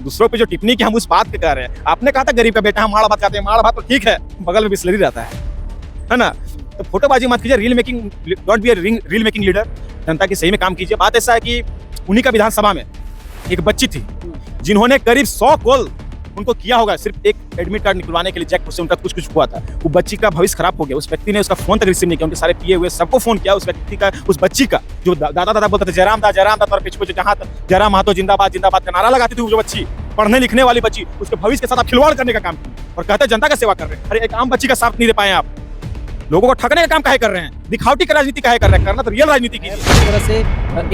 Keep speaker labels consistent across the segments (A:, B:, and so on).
A: दूसरों पे जो टिप्पणी की हम उस बात पे कर रहे हैं। आपने कहा था गरीब का बेटा हम माड़ा भात खाते हैं, माड़ा भात तो ठीक है, बगल में बिस्लरी रहता है ना। तो फोटोबाजी मत कीजिए, reel making don't be reel making leader. जनता की सही में काम कीजिए। बात ऐसा है कि उन्हीं का विधानसभा में एक बच्ची थी जिन्होंने करीब 100 कॉल उनको किया होगा सिर्फ एक एडमिट कार्ड निकलवाने के लिए, जैक से उनका कुछ हुआ था। वो बच्ची का भविष्य खराब हो गया। उस व्यक्ति ने उसका फोन तक रिसीव नहीं किया, उनके सारे पिए हुए सबको फोन किया। उस व्यक्ति का, उस बच्ची का जो दादा बोलते थे जयराम दा और पीछे जहाँ जयराम महातो जिंदाबाद जिंदाबाद का नारा लगाती थी, जो बच्ची पढ़ने लिखने वाली बच्ची, उसके भविष्य के साथ आप खिलवाड़ करने का काम किया और कहते हैं जनता का सेवा कर रहे हैं। अरे एक आम बच्ची का साथ नहीं दे पाए आप, लोगों को ठगने का काम काहे कर रहे हैं, दिखावटी की राजनीति काहे कर रहे हैं, करना तो रियल राजनीति कीजिए।
B: इस तरह से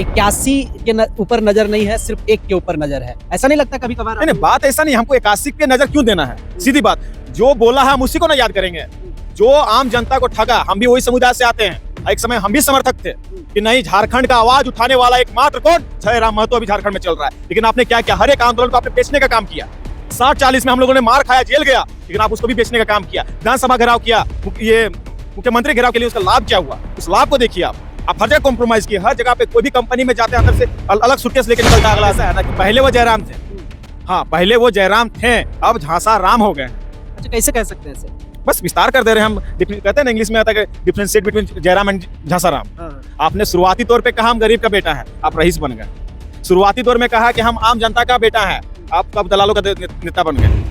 B: 81 के ऊपर नजर नहीं है, सिर्फ 1 के ऊपर नजर है। ऐसा नहीं लगता कभी कभार?
A: नहीं, बात ऐसा नहीं, हमको 81 पे नजर क्यों देना है? सीधी बात, जो बोला है हम उसी को ना याद करेंगे। जो आम जनता को ठगा, हम भी वही समुदाय से आते हैं। एक समय हम भी समर्थक थे कि नहीं, झारखंड का आवाज उठाने वाला एकमात्र कौन, जयराम महतो अभी झारखंड में चल रहा है। लेकिन आपने क्या किया, हर एक आंदोलन को आपने बेचने का काम किया। 60-40 में हम लोगों ने मार खाया, जेल गया, लेकिन आप उसको भी बेचने का काम किया। विधानसभा घेराव किया, ये मुख्यमंत्री घेराव के लिए उसका लाभ क्या हुआ, उस लाभ को देखिए आप हर जगह कॉम्प्रोमाइज किए। हर जगह पे कोई भी कंपनी में जाते हैं अंदर से अलग सूटकेस लेके निकलता है। अगला ऐसा है ना कि पहले वो जयराम थे, हाँ पहले वो जयराम थे, अब झांसा राम हो गए।
B: अच्छा, कैसे कह सकते हैं इसे?
A: बस विस्तार कर दे रहे हैं हम। कहते हैं ना इंग्लिश में आता है डिफरेंशिएट बिटवीन जयराम एंड झांसा राम। आपने शुरुआती तौर पे कहा हम गरीब का बेटा है, आप रईस बन गए। शुरुआती दौर में कहा कि हम आम जनता का बेटा है, आप अब दलालों का नेता बन गए।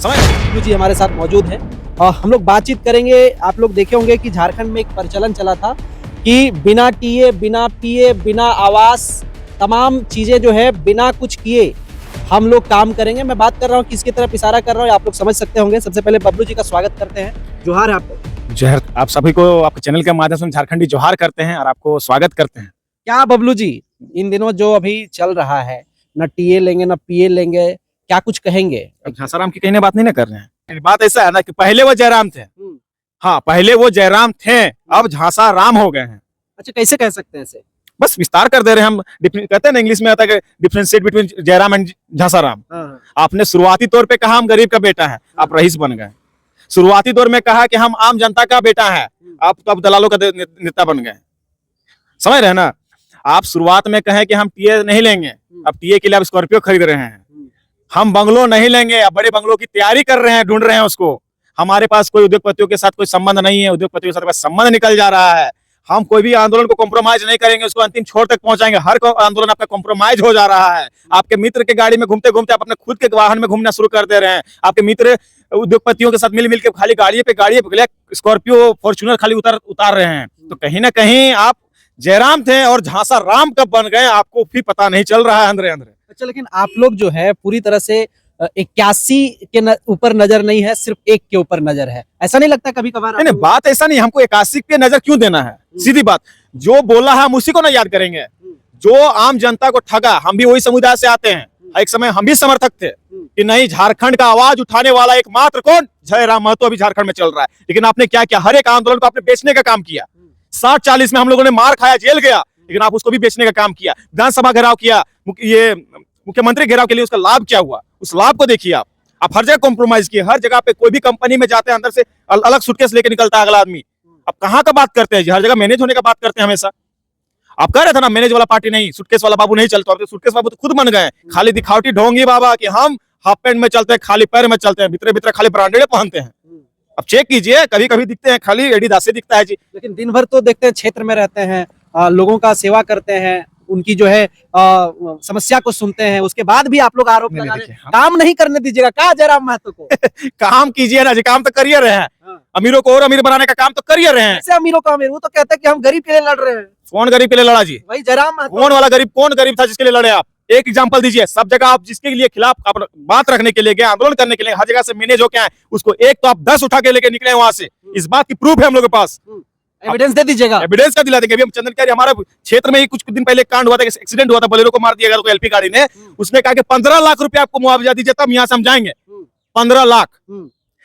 A: समझ
B: जी हमारे साथ मौजूद है और हम लोग बातचीत करेंगे। आप लोग देखे होंगे कि झारखंड में एक प्रचलन चला था कि बिना टीए, बिना पीए, बिना आवास, तमाम चीजें जो है बिना कुछ किए हम लोग काम करेंगे। मैं बात कर रहा हूँ किसकी तरफ इशारा कर रहा हूँ, आप लोग समझ सकते होंगे। सबसे पहले बबलू जी का स्वागत करते हैं। जोहार है आपको।
A: जोहार, आप सभी को आपके चैनल के माध्यम से झारखंडी जोहार करते हैं और आपको स्वागत करते हैं।
B: क्या बबलू जी, इन दिनों जो अभी चल रहा है, न टीए लेंगे न पीए लेंगे, क्या कुछ कहेंगे?
A: झांसाराम की कहने बात नहीं ना कर रहे हैं। बात ऐसा है ना कि पहले वो जयराम थे, हाँ पहले वो जयराम थे, अब झांसा राम हो गए हैं।
B: अच्छा, कैसे कह सकते हैं इसे?
A: बस विस्तार कर दे रहे हैं हम। कहते हैं ना इंग्लिश में आता है डिफरेंशिएट बिटवीन जयराम एंड झांसा राम। आपने शुरुआती तौर पे कहा हम गरीब का बेटा है, आप रईस बन गए। शुरुआती दौर में कहा कि हम आम जनता का बेटा है, आप अब दलालों का नेता बन गए। समझ रहे हैं ना। आप शुरुआत में कहे कि हम टीए नहीं लेंगे, अब टीए के लिए आप स्कॉर्पियो खरीद रहे हैं। हम बंगलो नहीं लेंगे, अब बड़े बंगलों की तैयारी कर रहे हैं, ढूंढ रहे हैं उसको। हमारे पास कोई उद्योगपतियों के साथ कोई संबंध नहीं है, उद्योगपतियों के साथ संबंध निकल जा रहा है। हम कोई भी आंदोलन को कॉम्प्रोमाइज नहीं करेंगे, उसको अंतिम छोर तक पहुंचाएंगे। हर आंदोलन आपका कॉम्प्रोमाइज हो जा रहा है। आपके मित्र के गाड़ी में घूमते घूमते आप अपने खुद के वाहन में घूमना शुरू कर दे रहे हैं। आपके मित्र उद्योगपतियों के साथ मिल के खाली गाड़ी पे स्कॉर्पियो फॉर्च्यूनर खाली उतार रहे हैं। तो कहीं ना कहीं आप जयराम थे और झांसा राम कब बन गए आपको भी पता नहीं चल रहा है अंदर अंदर।
B: अच्छा, लेकिन आप लोग जो है पूरी तरह से 81 के ऊपर नजर नहीं है, सिर्फ 1 के ऊपर नजर है। ऐसा नहीं लगता कभी कभार?
A: नहीं, बात ऐसा नहीं, हमको 81 पे नजर क्यों देना है? सीधी बात, जो बोला है हम उसी को ना याद करेंगे। जो आम जनता को ठगा, हम भी वही समुदाय से आते हैं। एक समय हम भी समर्थक थे कि नहीं, झारखंड का आवाज उठाने वाला एकमात्र कौन, जयराम महतो अभी झारखंड में चल रहा है। लेकिन आपने क्या किया, हर एक आंदोलन को आपने बेचने का काम किया। 60-40 में हम लोगों ने मार खाया, जेल गया, लेकिन आप उसको भी बेचने का काम किया। विधानसभा घेराव किया, ये मुख्यमंत्री घेराव के लिए उसका लाभ क्या हुआ, उस लाभ को देखिए आप हर जगह कॉम्प्रोमाइज किए। हर जगह पे कोई भी कंपनी में जाते हैं अंदर से अलग सूटकेस लेके निकलता है अगला आदमी। अब कहाँ का बात करते हैं, हर जगह मैनेज होने का बात करते हैं हमेशा। आप कह रहे थे ना मैनेज वाला पार्टी नहीं, सूटकेस वाला बाबू नहीं चलता। तो सूटकेस बाबू तो खुद बन गए खाली दिखावटी ढोंगी बाबा कि हम हाफ पैंट में चलते हैं, खाली पैर में चलते हैं, भीतर खाली ब्रांडेड पहनते हैं। अब चेक कीजिए, कभी कभी दिखते हैं खाली एडिडास दिखता है जी,
B: लेकिन दिन भर तो देखते हैं क्षेत्र में रहते हैं, लोगों का सेवा करते हैं, उनकी जो है समस्या को सुनते हैं। उसके बाद भी आप लोग आरोप लगा रहे हैं काम नहीं करने दीजिएगा। कहा जयराम महतो को
A: काम कीजिए ना जी, काम तो करिए रहे हैं। अमीरों को और अमीर बनाने का काम तो करिए रहे हैं।
B: अमीरों का अमीर, वो तो कहते हैं कि हम गरीब के लिए लड़ रहे हैं।
A: कौन गरीब के लिए लड़ा जी?
B: वही जयराम महतो।
A: कौन वाला गरीब, कौन गरीब था जिसके लिए लड़े आप? एक एग्जांपल दीजिए। सब जगह आप जिसके लिए खिलाफ बात रखने के लिए गए, आंदोलन करने के लिए, हर जगह से मैनेज होके आए, उसको एक तो आप 10 उठा के लेके निकले वहां से। इस बात की प्रूफ है हम लोग के पास।
B: एविडेंस दे दीजिएगा।
A: एविडेंस का दिला देंगे। अभी हम चंदनकारी, हमारे क्षेत्र में ही कुछ दिन पहले कांड हुआ था, एक्सीडेंट हुआ था, बोलेरो को मार दिया गया एलपी गाड़ी ने। उसने कहा कि 15 लाख रुपया आपको मुआवजा दीजिए तब यहाँ से हम जाएंगे। 15 लाख।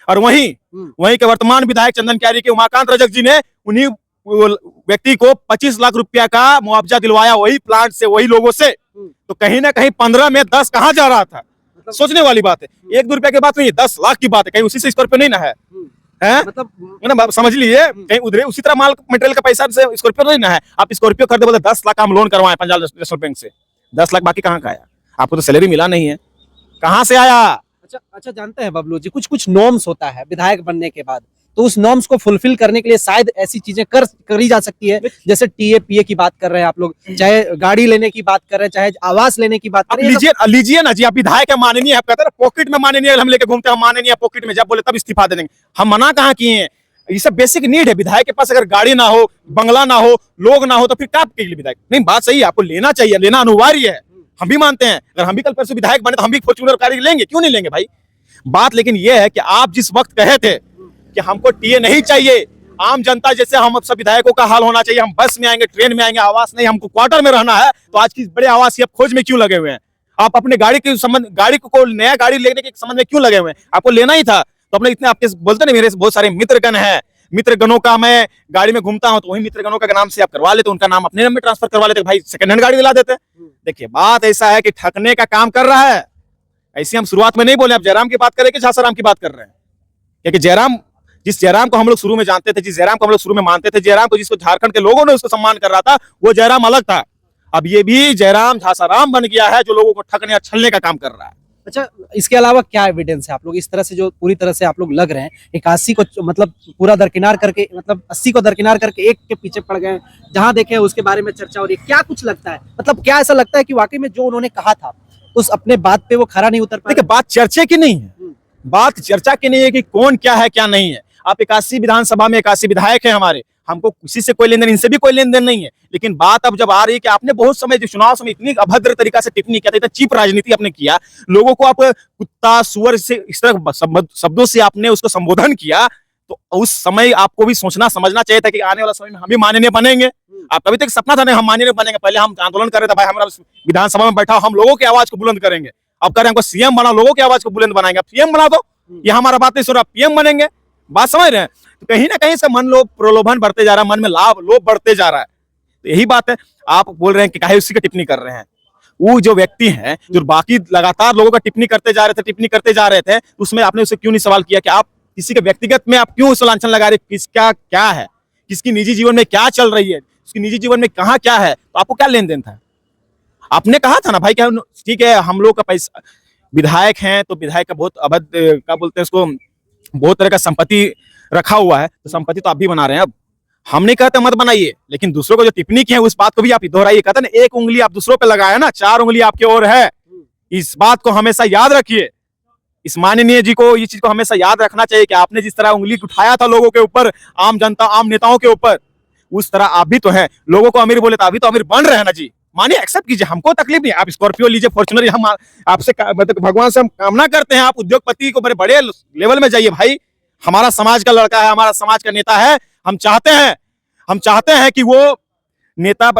A: और वहीं के वर्तमान विधायक चंदनकारी के उमाकांत रजक जी ने उन्हीं व्यक्ति को 25 लाख रुपया का मुआवजा दिलवाया, वही प्लांट से, वही लोगों से। तो कहीं ना कहीं 15 में 10 कहाँ जा रहा था? सोचने वाली बात है। 1-2 रुपया की बात नहीं है, 10 लाख की बात है। कहीं उसी से स्कॉर्पियो नहीं ना है, मतलब समझ लीजिए कहीं उधर उसी तरह माल मटेरियल का पैसा से स्कॉर्पियो नहीं ना है। आप स्कॉर्पियो खरीदे बोले 10 लाख हम लोन करवाए पंजाब नेशनल बैंक से, 10 लाख बाकी कहाँ का आया? आपको तो सैलरी मिला नहीं है। कहाँ से आया?
B: अच्छा जानते हैं बबलू जी, कुछ कुछ नॉर्म्स होता है विधायक बनने के बाद, तो उस नॉर्म्स को फुलफिल करने के लिए शायद ऐसी चीजें करी जा सकती है, जैसे टीए पीए की बात कर रहे हैं आप लोग, चाहे गाड़ी लेने की बात कर रहे हैं, चाहे आवास लेने की बात कर
A: आप
B: रहे हैं,
A: लीजिए ना जी, आप विधायक है माननीय, आप कहते हैं पॉकेट में माननीय हम लेके घूमते हैं, हम माननीय पॉकेट में, जब बोले तब इस्तीफा दे देंगे। हम मना कहाँ किए हैं? ये सब बेसिक नीड है। विधायक के पास अगर गाड़ी ना हो, बंगला ना हो, लोग ना हो, तो फिर क्या के लिए विधायक? नहीं, बात सही है, आपको लेना चाहिए, लेना अनिवार्य है, हम भी मानते हैं। अगर हम भी कल परसों विधायक बने तो हम भी फॉर्च्यूनर गाड़ी लेंगे, क्यों नहीं लेंगे भाई? बात लेकिन यह है कि आप जिस वक्त कहे थे कि हमको टीए नहीं चाहिए, आम जनता जैसे हम सब विधायकों का हाल होना चाहिए, हम बस में आएंगे, ट्रेन में आएंगे, आवास नहीं, हमको क्वार्टर में रहना है, तो आज की बड़े आवास की खोज में क्यों लगे हुए हैं? आप अपने गाड़ी के संबंध, गाड़ी को नया गाड़ी लेने के संबंध में क्यों लगे हुए हैं? आपको लेना ही था तो अपने इतने, आपके बोलते नहीं, मेरे बहुत सारे मित्रगण हैं, मित्रगणों का मैं गाड़ी में घूमता हूं, तो वही मित्रगणों का नाम से आप करवा लेते, उनका नाम अपने नाम में ट्रांसफर करवा लेते, भाई सेकंड हैंड गाड़ी दिला देते। देखिए बात ऐसा है कि ठगने का काम कर रहा है। ऐसी हम शुरुआत में नहीं बोले, आप जयराम की बात करें कि झासाराम की बात कर रहे हैं? क्योंकि जिस जयराम को हम लोग शुरू में जानते थे, जिस जयराम को हम लोग शुरू में मानते थे, जयराम को जिसको झारखंड के लोगों ने उसको सम्मान कर रहा था, वो जयराम अलग था। अब ये भी जयराम झासाराम बन गया है, जो लोगों को ठगने और छलने का काम कर रहा है।
B: अच्छा इसके अलावा क्या एविडेंस है? आप लोग इस तरह से जो पूरी तरह से आप लोग लग रहे हैं, 81 को मतलब पूरा दरकिनार करके, मतलब 80 को दरकिनार करके एक के पीछे पड़ गए, जहां देखे उसके बारे में चर्चा हो रही है, क्या कुछ लगता है, मतलब क्या ऐसा लगता है कि वाकई में जो उन्होंने कहा था उस अपने बात पे वो खरा नहीं उतर पाया?
A: देखिए बात चर्चे की नहीं है, बात चर्चा की नहीं है कि कौन क्या है क्या नहीं है। आप 81 विधानसभा में 81 विधायक हैं हमारे, हमको किसी से कोई लेन देन, इनसे भी कोई लेन देन नहीं है। लेकिन बात अब जब आ रही है कि आपने बहुत समय जो चुनाव समय इतनी अभद्र तरीका से टिप्पणी किया था, इतना चीप राजनीति आपने किया, लोगों को आप कुत्ता सुअर से इस तरह शब्दों से आपने उसको संबोधन किया, तो उस समय आपको भी सोचना समझना चाहिए था कि आने वाला समय में हम भी माननीय बनेंगे। आप कभी तक सपना था नहीं हम माननीय बनेंगे, पहले हम आंदोलन कर रहे थे, भाई हमारा विधानसभा में बैठा, हम लोगों की आवाज को बुलंद करेंगे। अब कह रहे हैं हमको सीएम बना, लोगों की आवाज को बुलंद बनाएंगे, अब सीएम बना दो, ये हमारा बात नहीं सुन रहा, पीएम बनेंगे। बात समझ रहे हैं? तो कहीं ना कहीं से मन लोभ प्रलोभन बढ़ते जा रहा है, मन में लोभ बढ़ते जा रहा है। तो यही बात है, आप बोल रहे हैं कि काहे उसी की टिप्पणी कर रहे हैं। वो जो व्यक्ति हैं जो बाकी लगातार लोगों का टिप्पणी करते जा रहे थे, उसमें आपने उससे क्यों नहीं सवाल किया कि आप किसी के व्यक्तिगत में आप क्यों उस लांछन लगा रहे, किसका क्या है, किसकी निजी जीवन में क्या चल रही है, उसकी निजी जीवन में कहाँ क्या है, तो आपको क्या लेन देन था? आपने कहा था ना भाई क्या, ठीक है हम लोग का पैसा, विधायक हैं तो विधायक का बहुत अभद्र, क्या बोलते हैं उसको, बहुत तरह का संपत्ति रखा हुआ है, तो संपत्ति तो आप भी बना रहे हैं। अब हम नहीं कहते मत बनाइए, लेकिन दूसरों को जो टिप्पणी की है उस बात को भी आप दोहराइए। कहते ना एक उंगली आप दूसरों पे लगाए ना, 4 उंगली आपकी ओर है। इस बात को हमेशा याद रखिए, इस माननीय जी को इस चीज को हमेशा याद रखना चाहिए कि आपने जिस तरह उंगली उठाया था लोगों के ऊपर, आम जनता आम नेताओं के ऊपर, उस तरह आप भी तो हैं। लोगों को अमीर बोले तो अभी तो अमीर बन रहे हैं ना जी, मानिए एक्सेप्ट कीजिए, हमको तकलीफ नहीं। आप स्कॉर्पियो लीजिए, फॉर्च्यूनर, हम आपसे मतलब भगवान से हम कामना करते हैं आप उद्योगपति को बड़े बड़े लेवल में जाइए भाई। हमारा समाज का लड़का है, हमारा समाज का नेता है, हम चाहते हैं कि वो नेता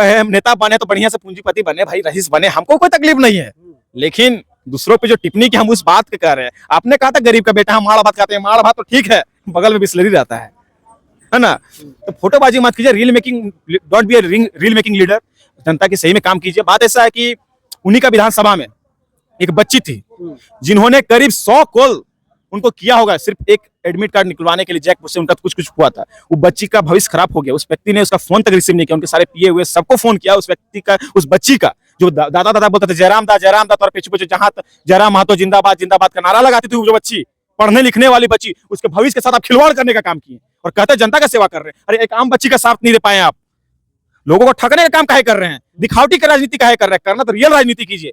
A: बने तो बढ़िया से पूंजीपति बने भाई, रईस बने, हमको कोई तकलीफ नहीं है। लेकिन दूसरों पे जो टिप्पणी की हम उस बात के कह रहे हैं। आपने कहा था गरीब का बेटा, हम माड़ा भात खाते हैं, माड़ा भात तो ठीक है, बगल में बिस्लरी रहता है ना। तो फोटोबाजी मत कीजिए, don't be reel making leader, जनता की सही में काम कीजिए। बात ऐसा है कि उन्हीं का विधानसभा में एक बच्ची थी जिन्होंने करीब 100 कॉल उनको किया होगा, सिर्फ एक एडमिट कार्ड निकलवाने के लिए, जैकपुर से उनका कुछ हुआ था। वो बच्ची का भविष्य खराब हो गया, उस व्यक्ति ने उसका फोन तक रिसीव नहीं किया, उनके सारे पिए हुए सबको फोन किया, उस व्यक्ति का, उस बच्ची का, जो दादा बोलता था जयराम दा तो पीछे जहां जयराम महतो जिंदाबाद का नारा लगाती थी, वो जो बच्ची पढ़ने लिखने वाली बच्ची, उसके भविष्य के साथ आप खिलवाड़ करने का काम किए और कहते जनता का सेवा कर रहे हैं। अरे एक आम बच्ची का साथ नहीं दे पाए आप, लोगों को ठगने का काम काहे कर रहे हैं, दिखावटी की राजनीति काहे कर रहे हैं? करना तो रियल राजनीति कीजिए।